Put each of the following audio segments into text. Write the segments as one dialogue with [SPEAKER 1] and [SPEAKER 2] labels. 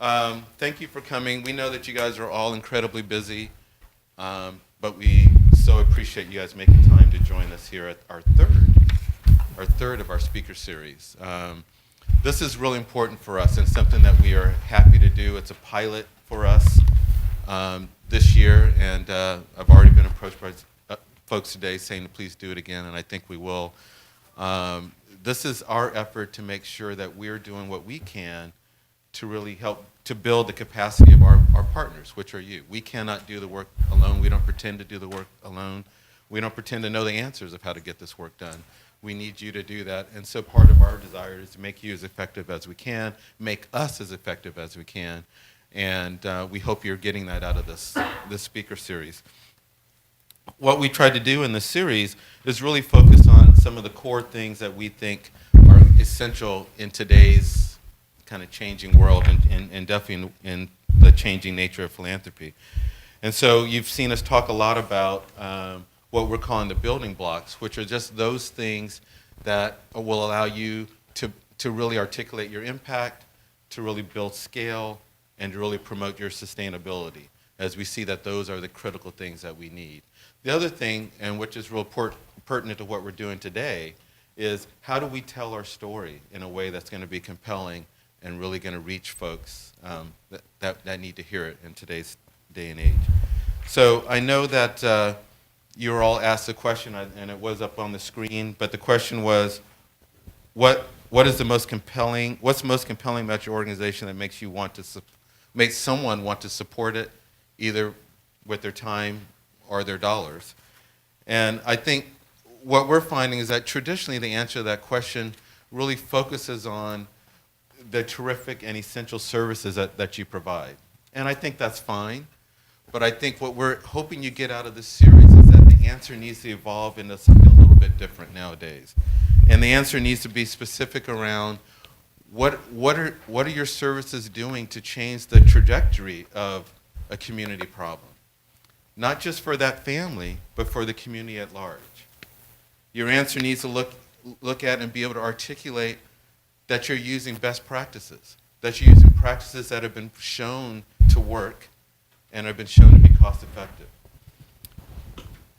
[SPEAKER 1] Thank you for coming. We know that you guys are all incredibly busy, but we so appreciate you guys making time to join us here at our third of our speaker series. This is really important for us and something that we are happy to do. It's a pilot for us this year, and I've already been approached by folks today saying to please do it again, and I think we will. This is our effort to make sure that we're doing what we can to really help to build the capacity of our partners, which are you. We cannot do the work alone. We don't pretend to do the work alone. We don't pretend to know the answers of how to get this work done. We need you to do that. And so part of our desire is to make you as effective as we can, make us as effective as we can. And we hope you're getting that out of this speaker series. What we tried to do in this series is really focus on some of the core things that we think are essential in today's kind of changing world and definitely in the changing nature of philanthropy. And so you've seen us talk a lot about what we're calling the building blocks, which are just those things that will allow you to really articulate your impact, to really build scale, and to really promote your sustainability, as we see that those are the critical things that we need. The other thing, and which is real pertinent to what we're doing today, is how do we tell our story in a way that's going to be compelling and really going to reach folks that need to hear it in today's day and age. So I know that you were all asked a question, and it was up on the screen, but the question was, what's most compelling about your organization that makes you want to make someone want to support it, either with their time or their dollars? And I think what we're finding is that traditionally the answer to that question really focuses on the terrific and essential services that you provide. And I think that's fine, but I think what we're hoping you get out of this series is that the answer needs to evolve into something a little bit different nowadays. And the answer needs to be specific around what are your services doing to change the trajectory of a community problem? Not just for that family, but for the community at large. Your answer needs to look at and be able to articulate that you're using best practices, that you're using practices that have been shown to work and have been shown to be cost effective.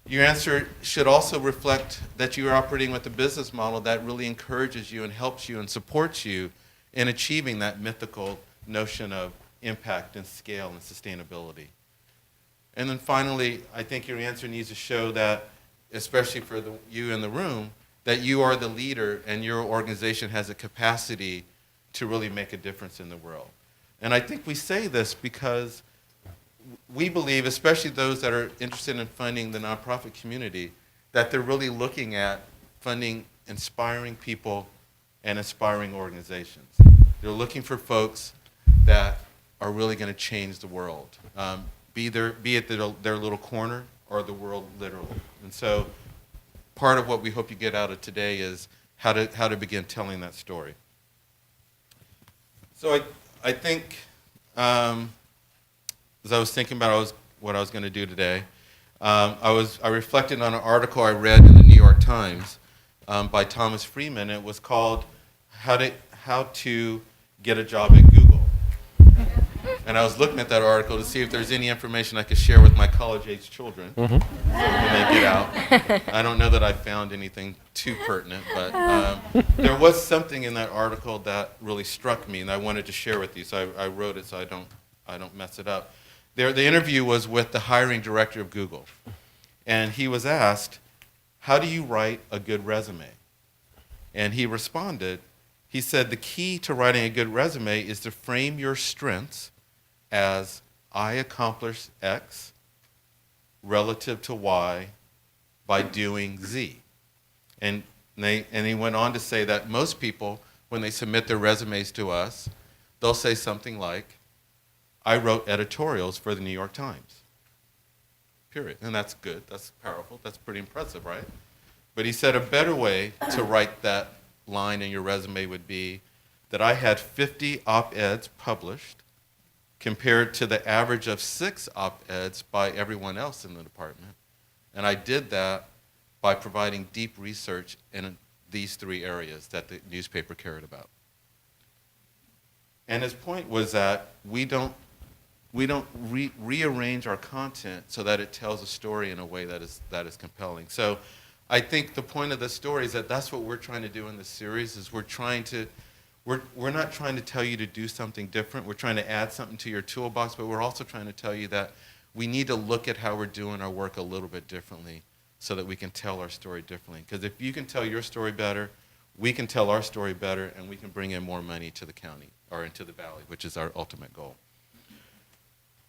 [SPEAKER 1] Your answer should also reflect that you are operating with a business model that really encourages you and helps you and supports you in achieving that mythical notion of impact and scale and sustainability. And then finally, I think your answer needs to show that, especially for you in the room, that you are the leader and your organization has a capacity to really make a difference in the world. And I think we say this because we believe, especially those that are interested in funding the nonprofit community, that they're really looking at funding inspiring people and inspiring organizations. They're looking for folks that are really going to change the world, be it their little corner or the world literally. And so part of what we hope you get out of today is how to begin telling that story. So I think, as I was thinking about what I was going to do today, I reflected on an article I read in the New York Times by Thomas Freeman. It was called How to Get a Job at Google. And I was looking at that article to see if there's any information I could share with my college-age children when they get out. I don't know that I found anything too pertinent, but there was something in that article that really struck me, and I wanted to share with you. So I wrote it so I don't mess it up. The interview was with the hiring director of Google, and he was asked, "How do you write a good resume?" And he responded. He said, "The key to writing a good resume is to frame your strengths as I accomplished X relative to Y by doing Z." And he went on to say that most people, when they submit their resumes to us, they'll say something like, "I wrote editorials for the New York Times." Period. And that's good. That's powerful. That's pretty impressive, right? But he said a better way to write that line in your resume would be that I had 50 op-eds published compared to the average of 6 op-eds by everyone else in the department. And I did that by providing deep research in these 3 areas that the newspaper cared about. And his point was that we don't rearrange our content so that it tells a story in a way that is compelling. So I think the point of the story is that that's what we're trying to do in this series, is we're not trying to tell you to do something different. We're trying to add something to your toolbox, but we're also trying to tell you that we need to look at how we're doing our work a little bit differently so that we can tell our story differently. Because if you can tell your story better, we can tell our story better, and we can bring in more money to the county or into the valley, which is our ultimate goal.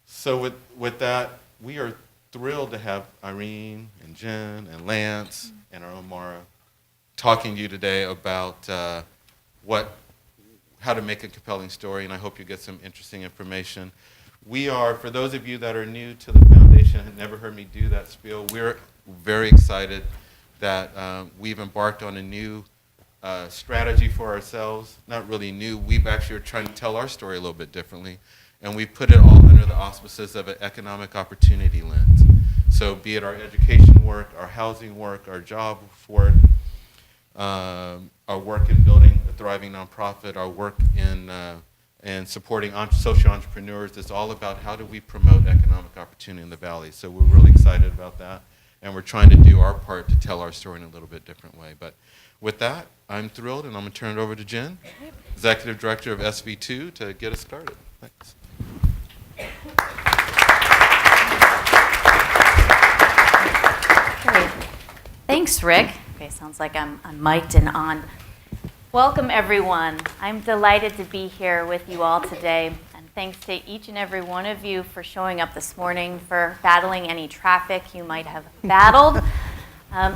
[SPEAKER 1] So with that, we are thrilled to have Irene and Jen and Lance and our own Mara talking to you today about how to make a compelling story, and I hope you get some interesting information. We are, for those of you that are new to the foundation and have never heard me do that spiel, we're very excited that we've embarked on a new strategy for ourselves. Not really new, we've actually are trying to tell our story a little bit differently, and we put it all under the auspices of an economic opportunity lens. So be it our education work, our housing work, our job work, our work in building a thriving nonprofit, our work in supporting social entrepreneurs, it's all about how do we promote economic opportunity in the Valley. So we're really excited about that, and we're trying to do our part to tell our story in a little bit different way. But with that, I'm thrilled, and I'm going to turn it over to Jen, Executive Director of SV2, to get us started. Thanks.
[SPEAKER 2] Great. Thanks, Rick. Okay, sounds like I'm mic'd and on. Welcome, everyone. I'm delighted to be here with you all today, and thanks to each and every one of you for showing up this morning, for battling any traffic you might have battled.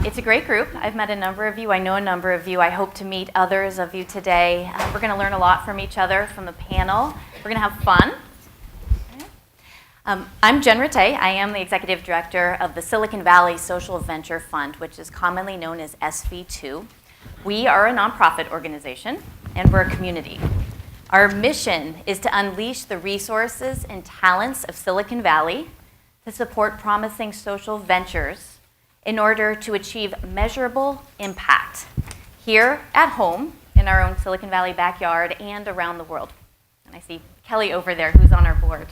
[SPEAKER 2] It's a great group. I've met a number of you. I know a number of you. I hope to meet others of you today. We're going to learn a lot from each other, from the panel. We're going to have fun. I'm Jen Ratay. I am the Executive Director of the Silicon Valley Social Venture Fund, which is commonly known as SV2. We are a nonprofit organization, and we're a community. Our mission is to unleash the resources and talents of Silicon Valley to support promising social ventures in order to achieve measurable impact here at home, in our own Silicon Valley backyard, and around the world. And I see Kelly over there, who's on our board.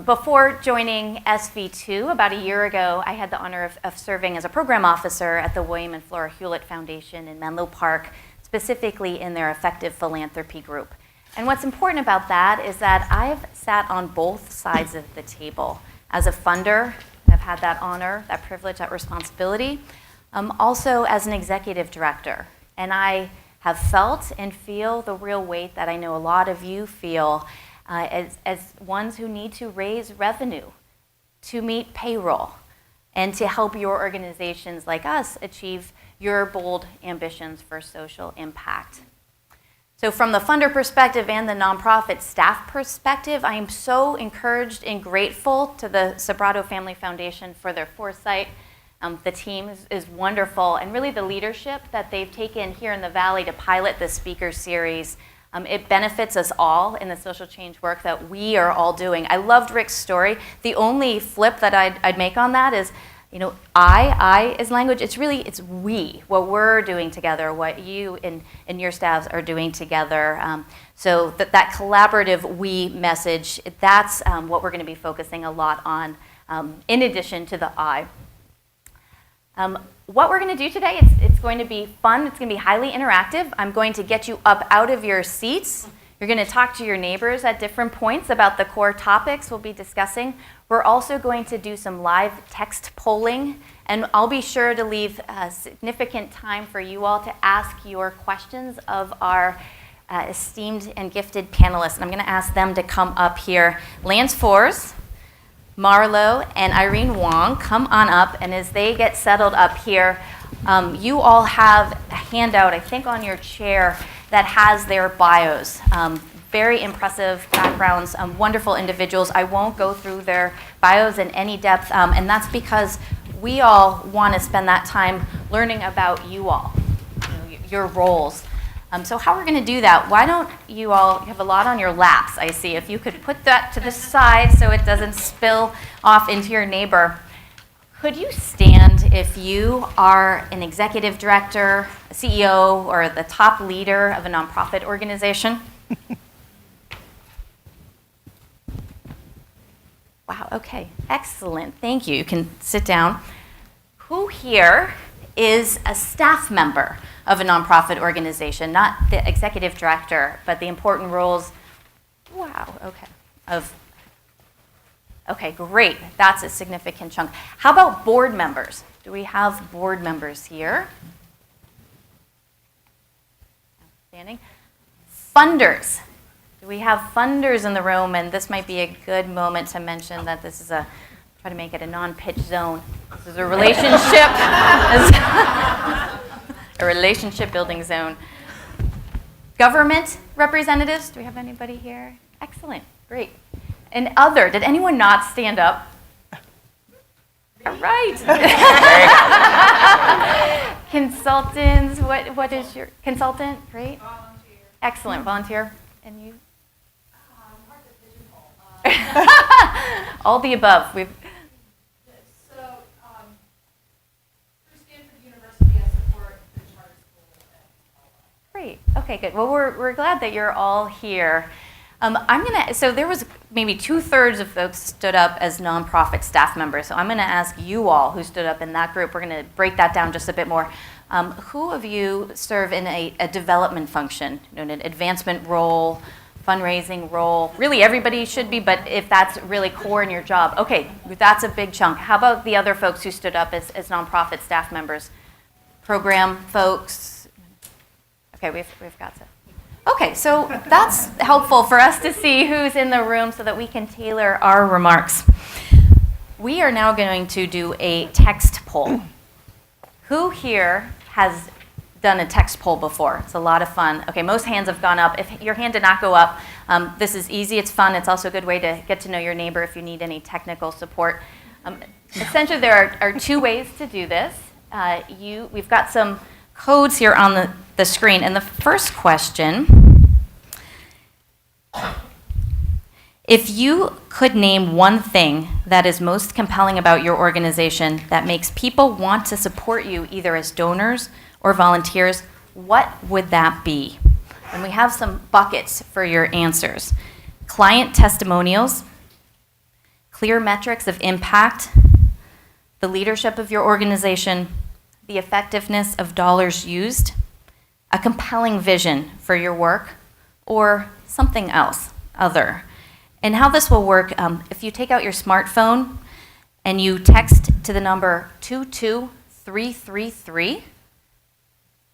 [SPEAKER 2] Before joining SV2, about a year ago, I had the honor of serving as a program officer at the William and Flora Hewlett Foundation in Menlo Park, specifically in their effective philanthropy group. And what's important about that is that I've sat on both sides of the table. As a funder, I've had that honor, that privilege, that responsibility. Also as an executive director. And I have felt and feel the real weight that I know a lot of you feel as ones who need to raise revenue, to meet payroll, and to help your organizations like us achieve your bold ambitions for social impact. So from the funder perspective and the nonprofit staff perspective, I am so encouraged and grateful to the Sobrato Family Foundation for their foresight. The team is wonderful, and really the leadership that they've taken here in the Valley to pilot this speaker series. It benefits us all in the social change work that we are all doing. I loved Rick's story. The only flip that I'd make on that is, I is language. It's we, what we're doing together, what you and your staffs are doing together. So that collaborative we message, that's what we're going to be focusing a lot on, in addition to the I. What we're going to do today, it's going to be fun. It's going to be highly interactive. I'm going to get you up out of your seats. You're going to talk to your neighbors at different points about the core topics we'll be discussing. We're also going to do some live text polling, and I'll be sure to leave significant time for you all to ask your questions of our esteemed and gifted panelists. And I'm going to ask them to come up here. Lance Fors, Marlo, and Irene Wong, come on up, and as they get settled up here, you all have a handout, I think, on your chair that has their bios. Very impressive backgrounds, wonderful individuals. I won't go through their bios in any depth, and that's because we all want to spend that time learning about you all, your roles. So how we're going to do that, why don't you all, you have a lot on your laps, I see. If you could put that to the side so it doesn't spill off into your neighbor. Could you stand if you are an executive director, a CEO, or the top leader of a nonprofit organization? Wow, okay, excellent. Thank you. You can sit down. Who here is a staff member of a nonprofit organization, not the executive director, but the important roles? Wow, okay. Okay, great. That's a significant chunk. How about board members? Do we have board members here? Outstanding. Funders. Do we have funders in the room? And this might be a good moment to mention that this is try to make it a non-pitch zone. This is a relationship, a relationship building zone. Government representatives, do we have anybody here? Excellent, great. And other, did anyone not stand up? All right. Consultants, what is your, consultant, great.
[SPEAKER 3] Volunteer.
[SPEAKER 2] Excellent, volunteer. And you? All the above. We've.
[SPEAKER 3] So, through Stanford University, I support the charter school.
[SPEAKER 2] Great. Okay, good. Well, we're glad that you're all here. So there was maybe 2/3 of folks stood up as nonprofit staff members. So I'm gonna ask you all who stood up in that group, we're gonna break that down just a bit more. Who of you serve in a development function, an advancement role, fundraising role? Really, everybody should be, but if that's really core in your job, okay, that's a big chunk. How about the other folks who stood up as nonprofit staff members? Program folks? Okay, we've got some. Okay, so that's helpful for us to see who's in the room so that we can tailor our remarks. We are now going to do a text poll. Who here has done a text poll before? It's a lot of fun. Okay, most hands have gone up. If your hand did not go up, this is easy, it's fun. It's also a good way to get to know your neighbor if you need any technical support. Essentially, there are two ways to do this. We've got some codes here on the screen. And the first question, if you could name one thing that is most compelling about your organization that makes people want to support you either as donors or volunteers, what would that be? And we have some buckets for your answers. Client testimonials, clear metrics of impact, the leadership of your organization, the effectiveness of dollars used, a compelling vision for your work, or something else, other. And how this will work, if you take out your smartphone and you text to the number 22333,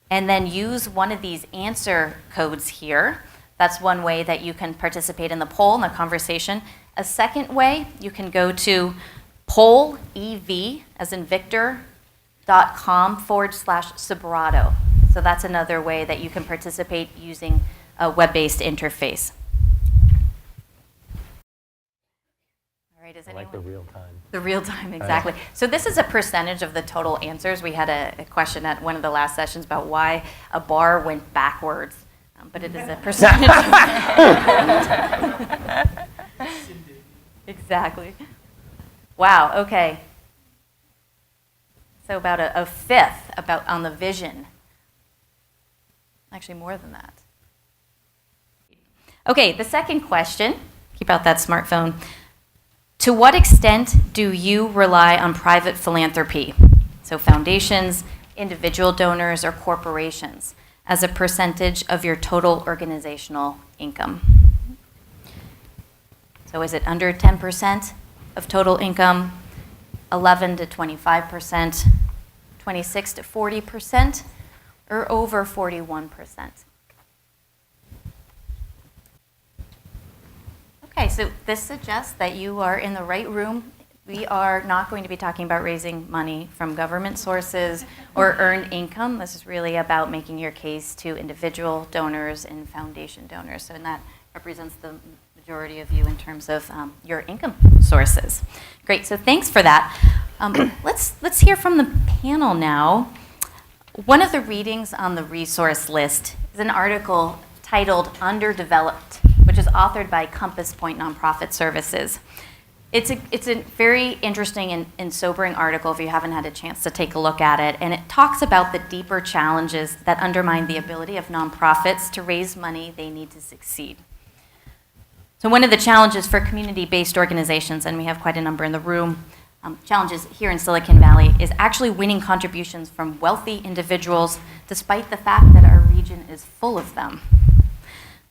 [SPEAKER 2] and then use one of these answer codes here, that's one way that you can participate in the poll and the conversation. A second way, you can go to pollev, as in Victor, .com/Sobrato. So that's another way that you can participate using a web-based interface. All right, is anyone?
[SPEAKER 4] Like the real time.
[SPEAKER 2] The real time, exactly. So this is a percentage of the total answers. We had a question at one of the last sessions about why a bar went backwards, but it is a percentage. Exactly. Wow, okay. So about a fifth on the vision. Actually, more than that. Okay, the second question, keep out that smartphone. To what extent do you rely on private philanthropy, so foundations, individual donors, or corporations, as a percentage of your total organizational income? So is it under 10% of total income, 11 to 25%, 26 to 40%, or over 41%? Okay, so this suggests that you are in the right room. We are not going to be talking about raising money from government sources or earned income. This is really about making your case to individual donors and foundation donors. So that represents the majority of you in terms of your income sources. Great, so thanks for that. Let's hear from the panel now. One of the readings on the resource list is an article titled Underdeveloped, which is authored by Compass Point Nonprofit Services. It's a very interesting and sobering article if you haven't had a chance to take a look at it, and it talks about the deeper challenges that undermine the ability of nonprofits to raise money they need to succeed. So one of the challenges for community-based organizations, and we have quite a number in the room, challenges here in Silicon Valley, is actually winning contributions from wealthy individuals, despite the fact that our region is full of them.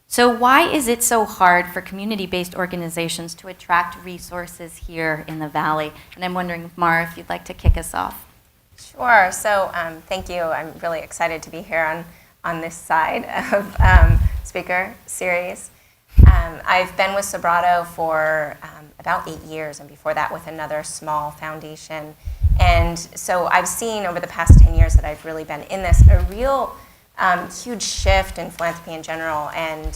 [SPEAKER 2] So why is it so hard for community-based organizations to attract resources here in the Valley? And I'm wondering, Mara, if you'd like to kick us off.
[SPEAKER 4] Sure. So thank you. I'm really excited to be here on this side of speaker series. I've been with Sobrato for about 8 years, and before that with another small foundation. And so I've seen over the past 10 years that I've really been in this, a real huge shift in philanthropy in general and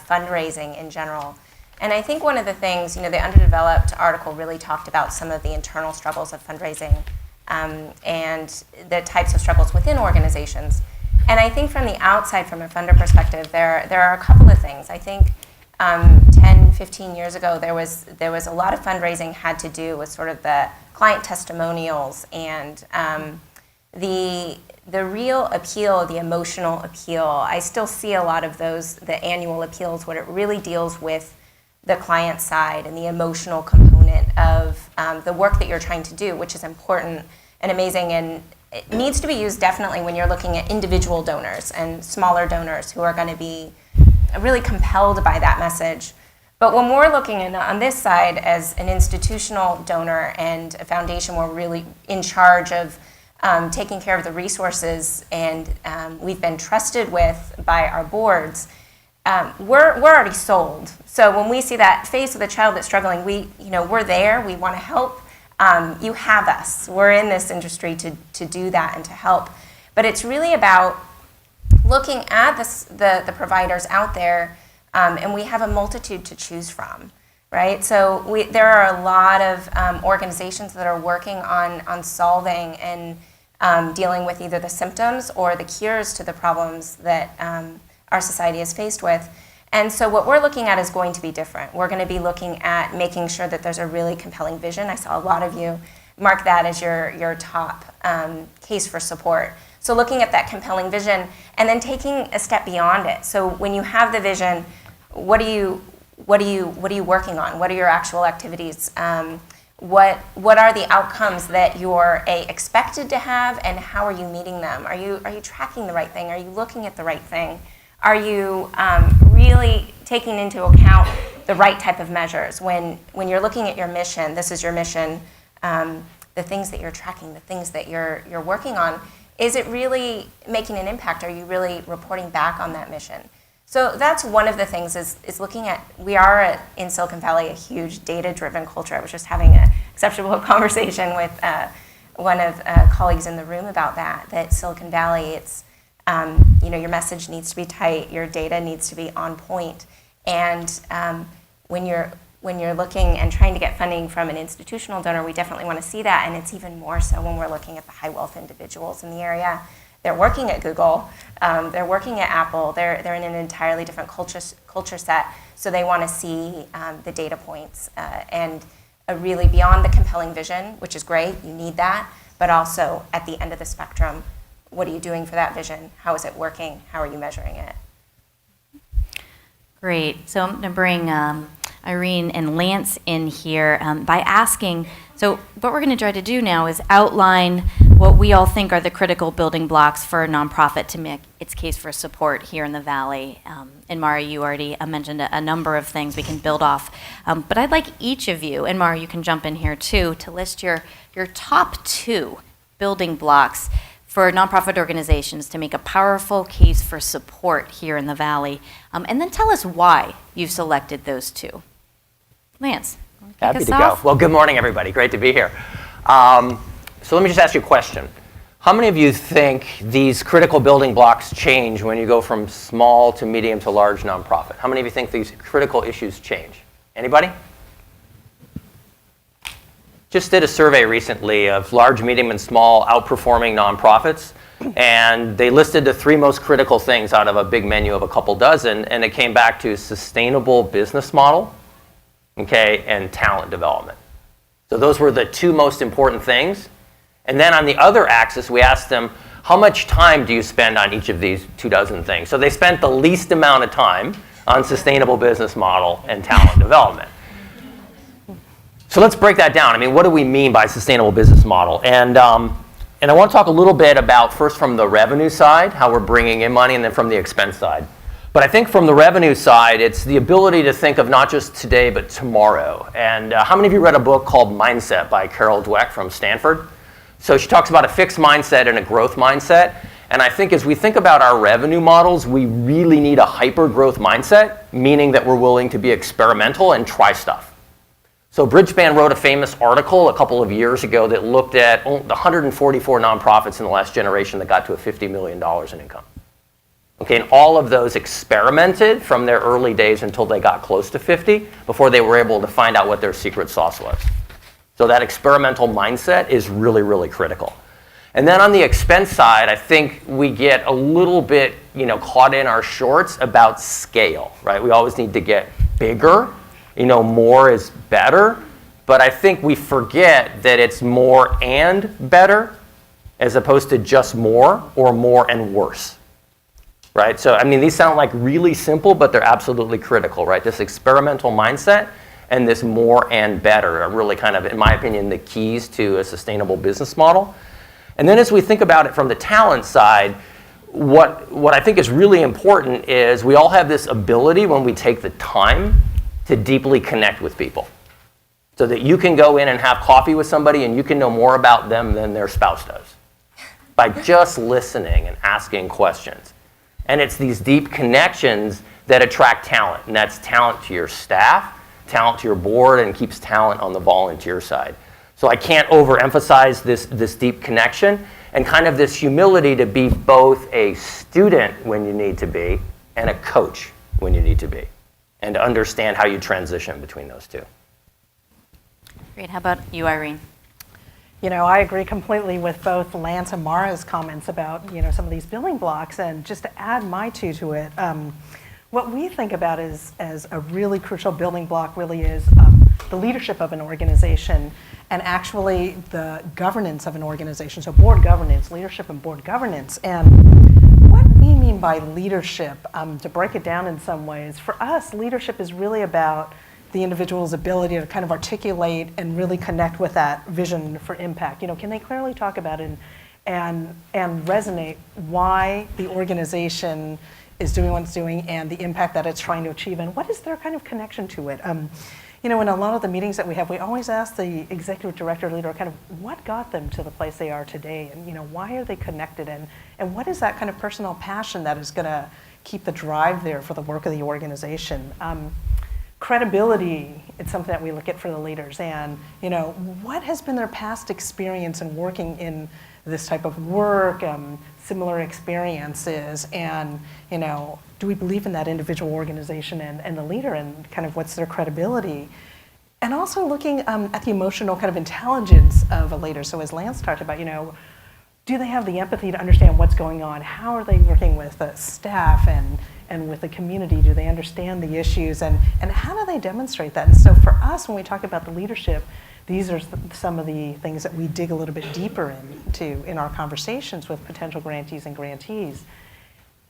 [SPEAKER 4] fundraising in general. And I think one of the things, the Underdeveloped article really talked about some of the internal struggles of fundraising and the types of struggles within organizations. And I think from the outside, from a funder perspective, there are a couple of things. I think 10, 15 years ago, there was a lot of fundraising had to do with sort of the client testimonials and the real appeal, the emotional appeal. I still see a lot of those, the annual appeals, what it really deals with the client side and the emotional component of the work that you're trying to do, which is important and amazing, and it needs to be used definitely when you're looking at individual donors and smaller donors who are going to be really compelled by that message. But when we're looking on this side as an institutional donor and a foundation, we're really in charge of taking care of the resources, and we've been trusted with by our boards. We're already sold. So when we see that face with a child that's struggling, we're there. We want to help. You have us. We're in this industry to do that and to help. But it's really about looking at the providers out there, and we have a multitude to choose from, right? So there are a lot of organizations that are working on solving and dealing with either the symptoms or the cures to the problems that our society is faced with. And so what we're looking at is going to be different. We're going to be looking at making sure that there's a really compelling vision. I saw a lot of you mark that as your top case for support. So looking at that compelling vision and then taking a step beyond it. So when you have the vision, what are you working on? What are your actual activities? What are the outcomes that you're expected to have, and how are you meeting them? Are you tracking the right thing? Are you looking at the right thing? Are you really taking into account the right type of measures? When you're looking at your mission, this is your mission, the things that you're tracking, the things that you're working on, is it really making an impact? Are you really reporting back on that mission? So that's one of the things is looking at, we are in Silicon Valley a huge data-driven culture. I was just having an exceptional conversation with one of colleagues in the room about that Silicon Valley, it's, your message needs to be tight, your data needs to be on point. And when you're looking and trying to get funding from an institutional donor, we definitely want to see that, and it's even more so when we're looking at the high wealth individuals in the area. They're working at Google, they're working at Apple, they're in an entirely different culture set, so they want to see the data points and really beyond the compelling vision, which is great, you need that, but also at the end of the spectrum, what are you doing for that vision? How is it working? How are you measuring it?
[SPEAKER 2] Great. So I'm going to bring Irene and Lance in here by asking, so what we're going to try to do now is outline what we all think are the critical building blocks for a nonprofit to make its case for support here in the Valley. And Mara, you already mentioned a number of things we can build off. But I'd like each of you, and Mara, you can jump in here too, to list your top 2 building blocks for nonprofit organizations to make a powerful case for support here in the Valley. And then tell us why you've selected those 2. Lance,
[SPEAKER 5] Happy to go. Well, good morning, everybody. Great to be here. So let me just ask you a question. How many of you think these critical building blocks change when you go from small to medium to large nonprofit? How many of you think these critical issues change? Anybody? Just did a survey recently of large, medium, and small outperforming nonprofits, and they listed the 3 most critical things out of a big menu of a couple dozen, and it came back to sustainable business model, okay, and talent development. So those were the 2 most important things. And then on the other axis, we asked them, how much time do you spend on each of these 2 dozen things? So they spent the least amount of time on sustainable business model and talent development. So let's break that down. I mean, what do we mean by sustainable business model? And I want to talk a little bit about first from the revenue side, how we're bringing in money, and then from the expense side. But I think from the revenue side, it's the ability to think of not just today, but tomorrow. And how many of you read a book called Mindset by Carol Dweck from Stanford? So she talks about a fixed mindset and a growth mindset. And I think as we think about our revenue models, we really need a hyper-growth mindset, meaning that we're willing to be experimental and try stuff. So Bridgespan wrote a famous article a couple of years ago that looked at the 144 nonprofits in the last generation that got to a $50 million in income. Okay, and all of those experimented from their early days until they got close to 50 before they were able to find out what their secret sauce was. So that experimental mindset is really, really critical. And then on the expense side, I think we get a little bit, caught in our shorts about scale, right? We always need to get bigger. More is better. But I think we forget that it's more and better as opposed to just more or more and worse, right? So, these sound like really simple, but they're absolutely critical, right? This experimental mindset and this more and better are really kind of, in my opinion, the keys to a sustainable business model. And then as we think about it from the talent side, what I think is really important is we all have this ability when we take the time to deeply connect with people. So that you can go in and have coffee with somebody and you can know more about them than their spouse does by just listening and asking questions. And it's these deep connections that attract talent. And that's talent to your staff, talent to your board, and keeps talent on the volunteer side. So I can't overemphasize this deep connection and kind of this humility to be both a student when you need to be and a coach when you need to be, and to understand how you transition between those two.
[SPEAKER 2] Great. How about you, Irene?
[SPEAKER 6] I agree completely with both Lance and Mara's comments about, some of these building blocks. And just to add my two to it, what we think about as a really crucial building block really is the leadership of an organization and actually the governance of an organization. So board governance, leadership and board governance. And what we mean by leadership, to break it down in some ways, for us, leadership is really about the individual's ability to kind of articulate and really connect with that vision for impact. Can they clearly talk about it and resonate why the organization is doing what it's doing and the impact that it's trying to achieve, and what is their kind of connection to it? In a lot of the meetings that we have, we always ask the executive director leader kind of what got them to the place they are today, and why are they connected, and what is that kind of personal passion that is going to keep the drive there for the work of the organization. Credibility, it's something that we look at for the leaders, and what has been their past experience in working in this type of work, similar experiences, and do we believe in that individual organization and the leader, and kind of what's their credibility? And also looking at the emotional kind of intelligence of a leader. So as Lance talked about, do they have the empathy to understand what's going on? How are they working with the staff and with the community? Do they understand the issues? And how do they demonstrate that? And so for us, when we talk about the leadership, these are some of the things that we dig a little bit deeper into in our conversations with potential grantees and grantees.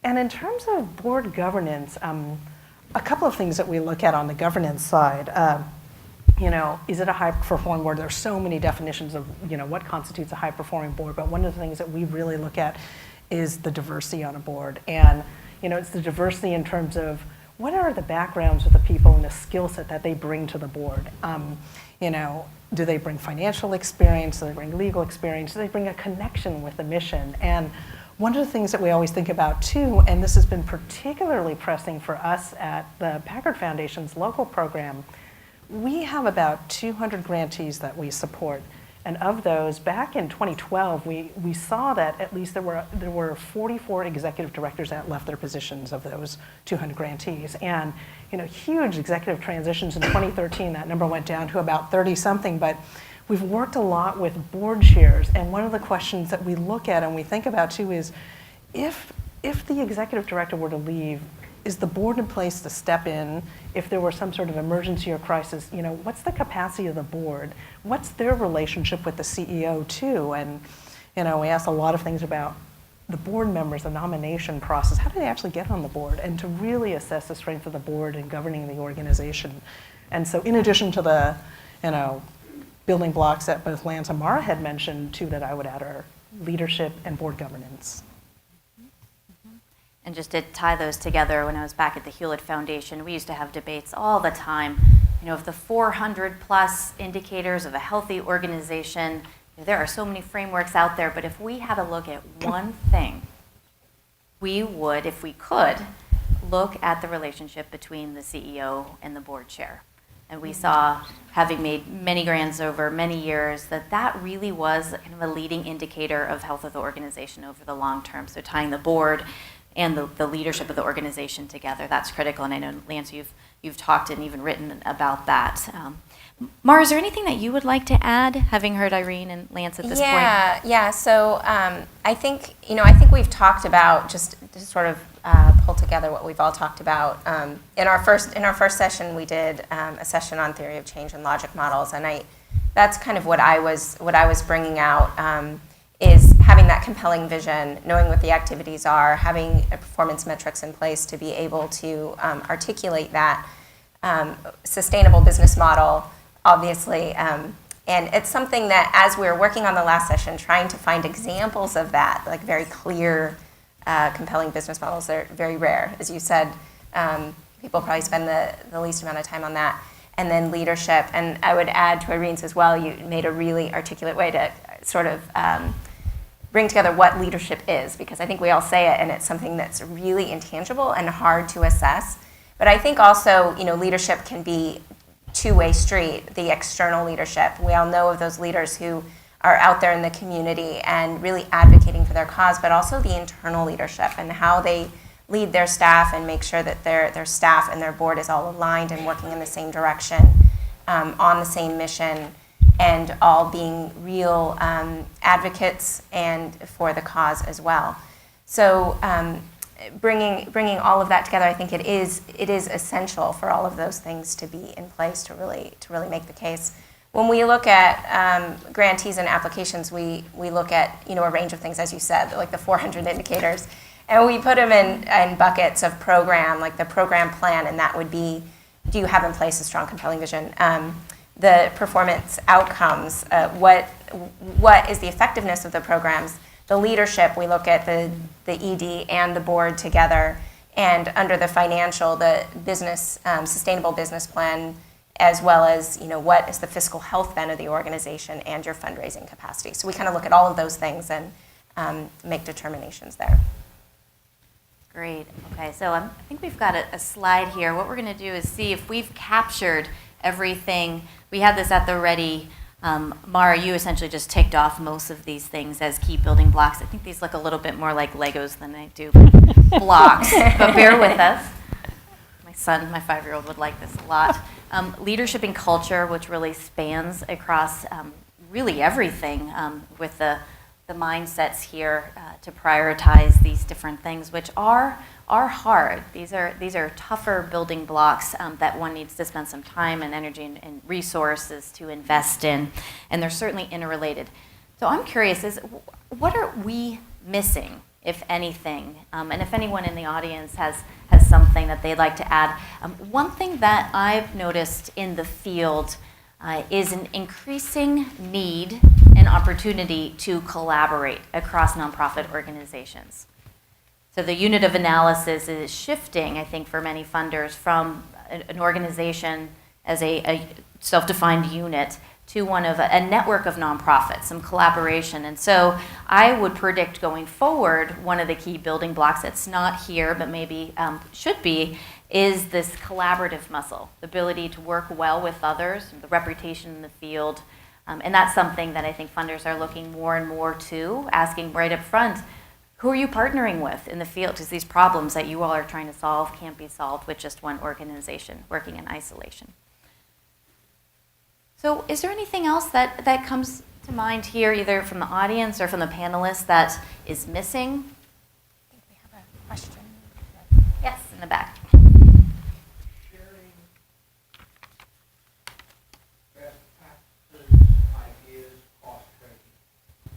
[SPEAKER 6] And in terms of board governance, a couple of things that we look at on the governance side. Is it a high-performing board? There's so many definitions of, what constitutes a high-performing board, but one of the things that we really look at is the diversity on a board. And, it's the diversity in terms of what are the backgrounds of the people and the skill set that they bring to the board. Do they bring financial experience? Do they bring legal experience? Do they bring a connection with the mission? And one of the things that we always think about too, and this has been particularly pressing for us at the Packard Foundation's local program, we have about 200 grantees that we support. And of those, back in 2012, we saw that at least there were 44 executive directors that left their positions of those 200 grantees. And huge executive transitions in 2013, that number went down to about 30-something, but we've worked a lot with board chairs. And one of the questions that we look at and we think about too is, if the executive director were to leave, is the board in place to step in if there were some sort of emergency or crisis? What's the capacity of the board? What's their relationship with the CEO too? And we asked a lot of things about the board members, the nomination process, how do they actually get on the board, and to really assess the strength of the board in governing the organization. And so in addition to the, building blocks that both Lance and Mara had mentioned too, that I would add are leadership and board governance.
[SPEAKER 2] And just to tie those together, when I was back at the Hewlett Foundation, we used to have debates all the time, of the 400 plus indicators of a healthy organization. There are so many frameworks out there, but if we had to look at one thing, we would, if we could, look at the relationship between the CEO and the board chair. And we saw, having made many grants over many years, that really was kind of a leading indicator of health of the organization over the long term. So tying the board and the leadership of the organization together, that's critical. And I know, Lance, you've talked and even written about that. Mara, is there anything that you would like to add, having heard Irene and Lance at this point?
[SPEAKER 4] Yeah. So I think we've talked about, just to sort of pull together what we've all talked about. In our first session, we did a session on theory of change and logic models, and that's kind of what I was bringing out. Is having that compelling vision, knowing what the activities are, having performance metrics in place to be able to articulate that sustainable business model, obviously. And it's something that, as we were working on the last session, trying to find examples of that, like very clear, compelling business models, are very rare. As you said, people probably spend the least amount of time on that. And then leadership. And I would add to Irene's as well, you made a really articulate way to sort of bring together what leadership is, because I think we all say it and it's something that's really intangible and hard to assess. But I think also, leadership can be two-way street, the external leadership. We all know of those leaders who are out there in the community and really advocating for their cause, but also the internal leadership and how they lead their staff and make sure that their staff and their board is all aligned and working in the same direction, on the same mission, and all being real advocates and for the cause as well. So bringing all of that together, I think it is essential for all of those things to be in place to really make the case. When we look at grantees and applications, we look at a range of things, as you said, like the 400 indicators, and we put them in buckets of program, like the program plan, and that would be, do you have in place a strong, compelling vision? The performance outcomes, what is the effectiveness of the programs? The leadership, we look at the ED and the board together, and under the financial, the business, sustainable business plan, as well as what is the fiscal health then of the organization and your fundraising capacity. So we kind of look at all of those things and make determinations there.
[SPEAKER 2] Great. Okay, so I think we've got a slide here. What we're going to do is see if we've captured everything. We had this at the ready. Mara, you essentially just ticked off most of these things as key building blocks. I think these look a little bit more like Legos than they do blocks, but bear with us. My son, my 5-year-old, would like this a lot. Leadership and culture, which really spans across really everything with the mindsets here to prioritize these different things, which are hard. These are tougher building blocks that one needs to spend some time and energy and resources to invest in, and they're certainly interrelated. So I'm curious, what are we missing, if anything? And if anyone in the audience has something that they'd like to add. One thing that I've noticed in the field is an increasing need and opportunity to collaborate across nonprofit organizations. So the unit of analysis is shifting, I think, for many funders from an organization as a self-defined unit to one of a network of nonprofits, some collaboration. And so I would predict going forward, one of the key building blocks that's not here, but maybe should be, is this collaborative muscle, the ability to work well with others, the reputation in the field. And that's something that I think funders are looking more and more to, asking right up front, who are you partnering with in the field? Because these problems that you all are trying to solve can't be solved with just one organization working in isolation. So is there anything else that comes to mind here, either from the audience or from the panelists, that is missing?
[SPEAKER 4] I think we have a question.
[SPEAKER 2] Yes, in the back.
[SPEAKER 7] Sharing best practices, ideas, cost tracking,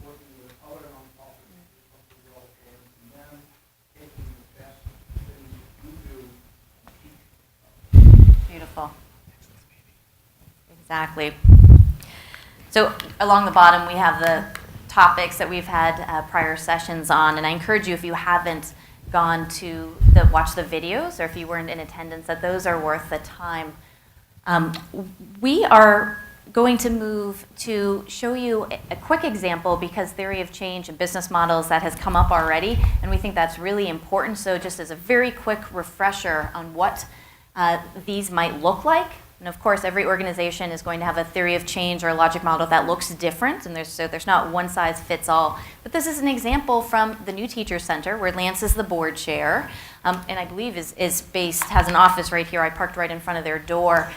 [SPEAKER 7] working with other nonprofits is something we're all for.
[SPEAKER 2] Wonderful. Exactly. So along the bottom, we have the topics that we've had prior sessions on, and I encourage you, if you haven't gone to watch the videos, or if you weren't in attendance, that those are worth the time. We are going to move to show you a quick example, because theory of change and business models, that has come up already, and we think that's really important. So just as a very quick refresher on what these might look like. And of course, every organization is going to have a theory of change or a logic model that looks different, and there's not one size fits all. But this is an example from the new Teachers Center, where Lance is the board chair, and I believe has an office right here. I parked right in front of their door.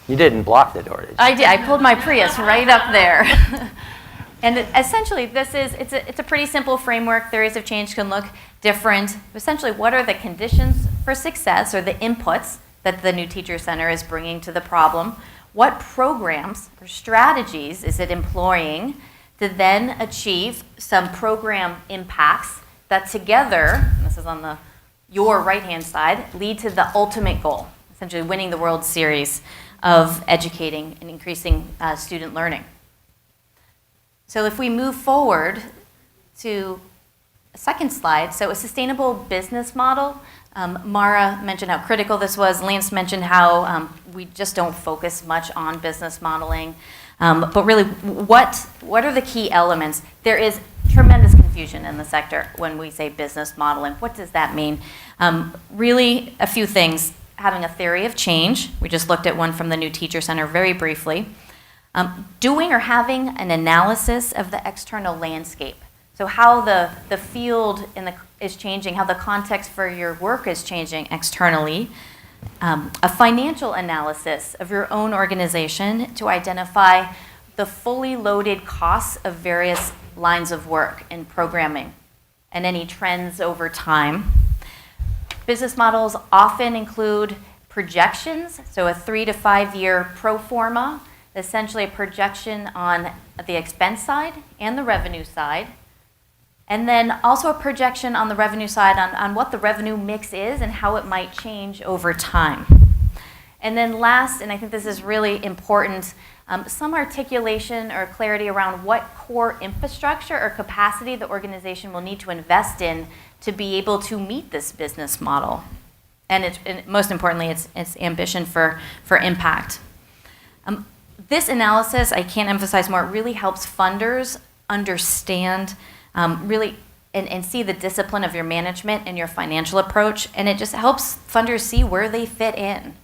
[SPEAKER 5] You didn't block the door, did you?
[SPEAKER 2] I did. I pulled my Prius right up there. And essentially, it's a pretty simple framework. Theories of change can look different. Essentially, what are the conditions for success, or the inputs that the new Teachers Center is bringing to the problem? What programs or strategies is it employing to then achieve some program impacts that together, and this is on your right-hand side, lead to the ultimate goal, essentially winning the World Series of educating and increasing student learning. So if we move forward to a second slide, so a sustainable business model. Mara mentioned how critical this was. Lance mentioned how we just don't focus much on business modeling. But really, what are the key elements? There is tremendous confusion in the sector when we say business modeling. What does that mean? Really, a few things. Having a theory of change. We just looked at one from the new Teachers Center very briefly. Doing or having an analysis of the external landscape. So how the field is changing, how the context for your work is changing externally. A financial analysis of your own organization to identify the fully loaded costs of various lines of work in programming and any trends over time. Business models often include projections, so a 3 to 5 year pro forma, essentially a projection on the expense side and the revenue side. And then also a projection on the revenue side on what the revenue mix is and how it might change over time. And then last, and I think this is really important, some articulation or clarity around what core infrastructure or capacity the organization will need to invest in to be able to meet this business model. And most importantly, its ambition for impact. This analysis, I can't emphasize more, it really helps funders understand really and see the discipline of your management and your financial approach, and it just helps funders see where they fit in.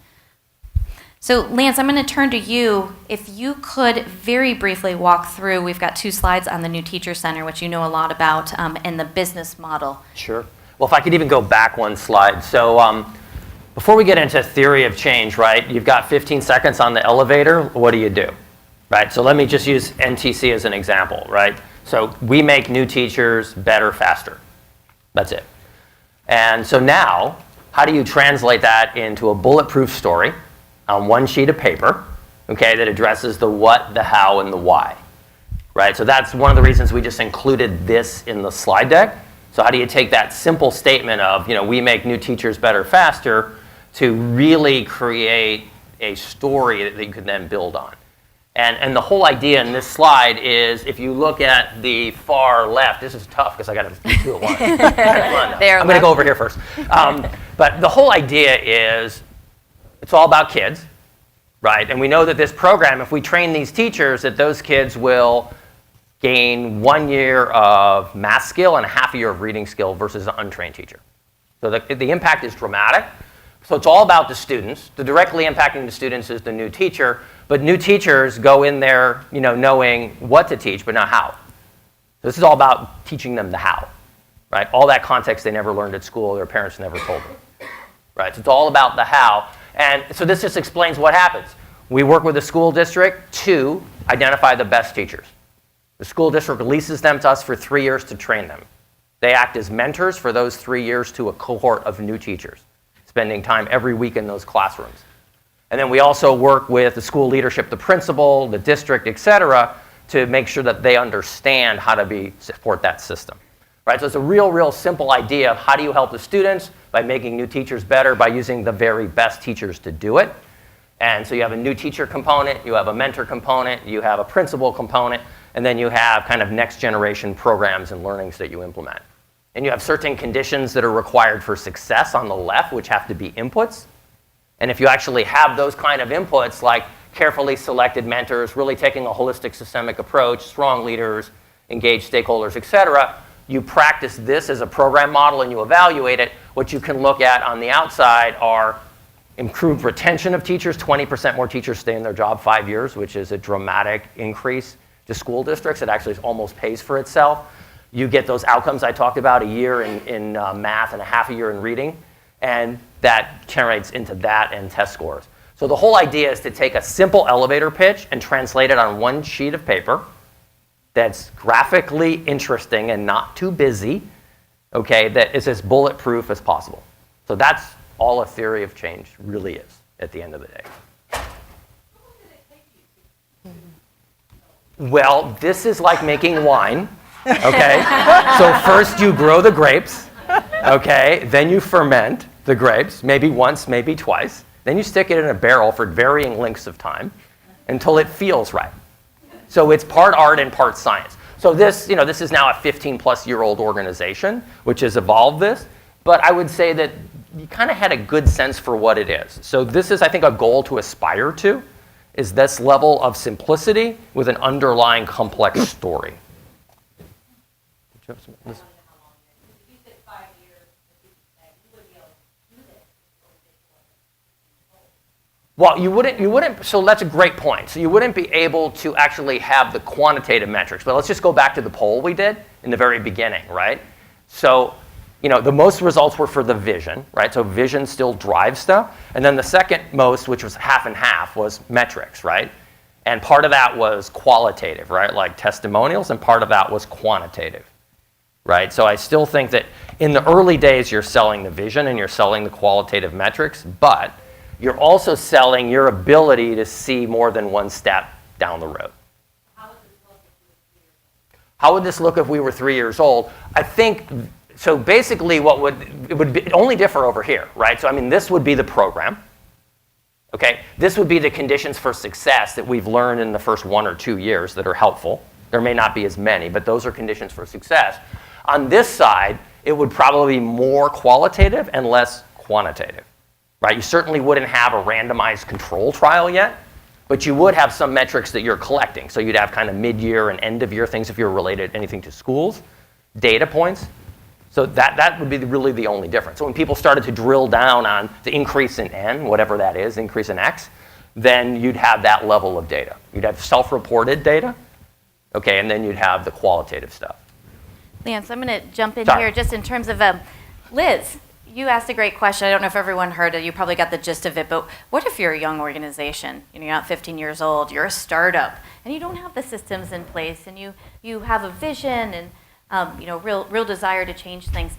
[SPEAKER 2] So Lance, I'm going to turn to you. If you could very briefly walk through, we've got 2 slides on the new Teachers Center, which you know a lot about, and the business model.
[SPEAKER 5] Sure. Well, if I could even go back 1 slide. So before we get into theory of change, right, you've got 15 seconds on the elevator. What do? Right? So let me just use NTC as an example, right? So we make new teachers better, faster. That's it. And so now, how do you translate that into a bulletproof story on 1 sheet of paper, okay, that addresses the what, the how, and the why, right? So that's one of the reasons we just included this in the slide deck. So how do you take that simple statement of, we make new teachers better, faster, to really create a story that you can then build on? And the whole idea in this slide is, if you look at the far left, this is tough because I got to do 2 at once. I'm going to go over here first. But the whole idea is, it's all about kids, right? And we know that this program, if we train these teachers, that those kids will gain 1 year of math skill and a half a year of reading skill versus an untrained teacher. So the impact is dramatic. So it's all about the students. The directly impacting the students is the new teacher, but new teachers go in there, knowing what to teach, but not how. So this is all about teaching them the how, right? All that context they never learned at school, their parents never told them, right? So it's all about the how. And so this just explains what happens. We work with the school district to identify the best teachers. The school district releases them to us for 3 years to train them. They act as mentors for those 3 years to a cohort of new teachers, spending time every week in those classrooms. And then we also work with the school leadership, the principal, the district, et cetera, to make sure that they understand how to support that system. right? So it's a real simple idea of how do you help the students by making new teachers better by using the very best teachers to do it. And so you have a new teacher component, you have a mentor component, you have a principal component, and then you have kind of next generation programs and learnings that you implement. And you have certain conditions that are required for success on the left, which have to be inputs. And if you actually have those kind of inputs, like carefully selected mentors, really taking a holistic systemic approach, strong leaders, engaged stakeholders, et cetera, you practice this as a program model and you evaluate it. What you can look at on the outside are improved retention of teachers. 20% more teachers stay in their job 5 years, which is a dramatic increase to school districts. It actually almost pays for itself. You get those outcomes I talked about, a year in math and a half a year in reading, and that generates into that and test scores. So the whole idea is to take a simple elevator pitch and translate it on one sheet of paper that's graphically interesting and not too busy, okay, that is as bulletproof as possible. So that's all a theory of change really is at the end of the day. Well, this is like making wine, okay? So first you grow the grapes, okay? Then you ferment the grapes, maybe once, maybe twice. Then you stick it in a barrel for varying lengths of time until it feels right. So it's part art and part science. So this is now a 15-plus-year-old organization, which has evolved this. But I would say that you kind of had a good sense for what it is. So this is, I think, a goal to aspire to, is this level of simplicity with an underlying complex story. Well, you wouldn't, so that's a great point. So you wouldn't be able to actually have the quantitative metrics. But let's just go back to the poll we did in the very beginning, right? So, the most results were for the vision, right? So vision still drives stuff. And then the second most, which was half and half, was metrics, right? And part of that was qualitative, right? Like testimonials, and part of that was quantitative, right? So I still think that in the early days, you're selling the vision and you're selling the qualitative metrics, but you're also selling your ability to see more than one step down the road. How would this look if we were 3 years old? I think, so basically it only differ over here, right? So I mean, this would be the program, okay? This would be the conditions for success that we've learned in the first 1 or 2 years that are helpful. There may not be as many, but those are conditions for success. On this side, it would probably be more qualitative and less quantitative. Right? You certainly wouldn't have a randomized control trial yet, but you would have some metrics that you're collecting. So you'd have kind of mid-year and end-of-year things if you're related to anything to schools, data points. So that would be really the only difference. So when people started to drill down on the increase in N, whatever that is, increase in X, then you'd have that level of data. You'd have self-reported data, okay, and then you'd have the qualitative stuff.
[SPEAKER 2] Lance, I'm going to jump in
[SPEAKER 5] Sorry.
[SPEAKER 2] here just in terms of Liz. You asked a great question. I don't know if everyone heard it. You probably got the gist of it. But what if you're a young organization? You're not 15 years old. You're a startup, and you don't have the systems in place, and you have a vision and real desire to change things.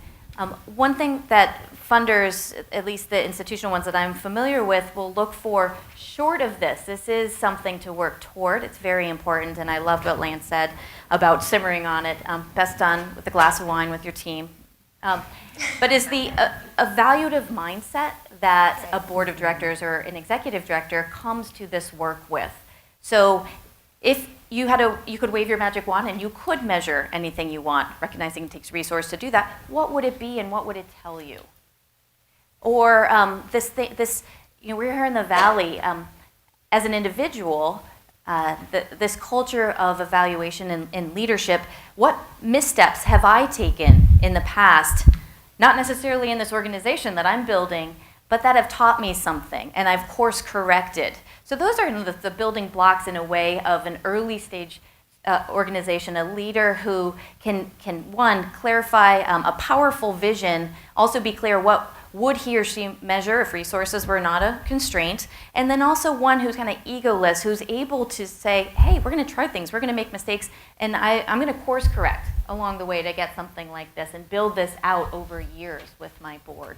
[SPEAKER 2] One thing that funders, at least the institutional ones that I'm familiar with, will look for short of this. This is something to work toward. It's very important, and I loved what Lance said about simmering on it. Best done with a glass of wine with your team. But is the evaluative mindset that a board of directors or an executive director comes to this work with. So if you could wave your magic wand and you could measure anything you want, recognizing it takes resource to do that, what would it be and what would it tell you? Or we're here in the Valley, as an individual, this culture of evaluation and leadership, what missteps have I taken in the past, not necessarily in this organization that I'm building, but that have taught me something, and I've course corrected. So those are the building blocks in a way of an early stage organization, a leader who can one, clarify a powerful vision, also be clear what would he or she measure if resources were not a constraint, and then also one who's kind of egoless, who's able to say, hey, we're going to try things, we're going to make mistakes, and I'm going to course correct along the way to get something like this and build this out over years with my board.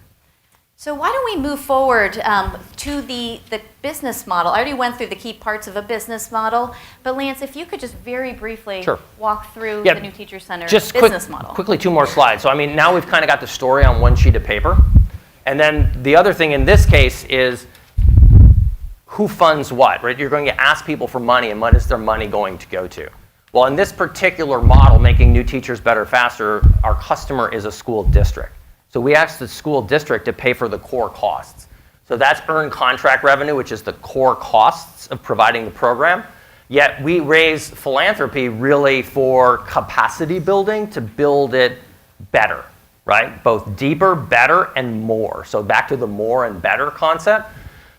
[SPEAKER 2] So why don't we move forward to the business model? I already went through the key parts of a business model, but Lance, if you could just very briefly
[SPEAKER 5] Sure.
[SPEAKER 2] walk through
[SPEAKER 5] Yeah,
[SPEAKER 2] the new Teachers Center
[SPEAKER 5] Just
[SPEAKER 2] business model.
[SPEAKER 5] quickly, 2 more slides. So I mean, now we've kind of got the story on one sheet of paper. And then the other thing in this case is who funds what, right? You're going to ask people for money, and what is their money going to go to? Well, in this particular model, making new teachers better faster, our customer is a school district. So we asked the school district to pay for the core costs. So that's earned contract revenue, which is the core costs of providing the program. Yet we raise philanthropy really for capacity building to build it better, right? Both deeper, better, and more. So back to the more and better concept.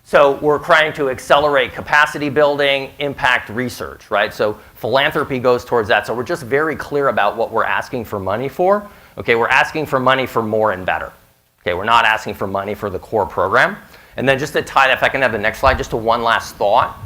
[SPEAKER 5] So we're trying to accelerate capacity building, impact research, right? So philanthropy goes towards that. So we're just very clear about what we're asking for money for. Okay, we're asking for money for more and better. Okay, we're not asking for money for the core program. And then just to tie that, if I can have the next slide, just to one last thought.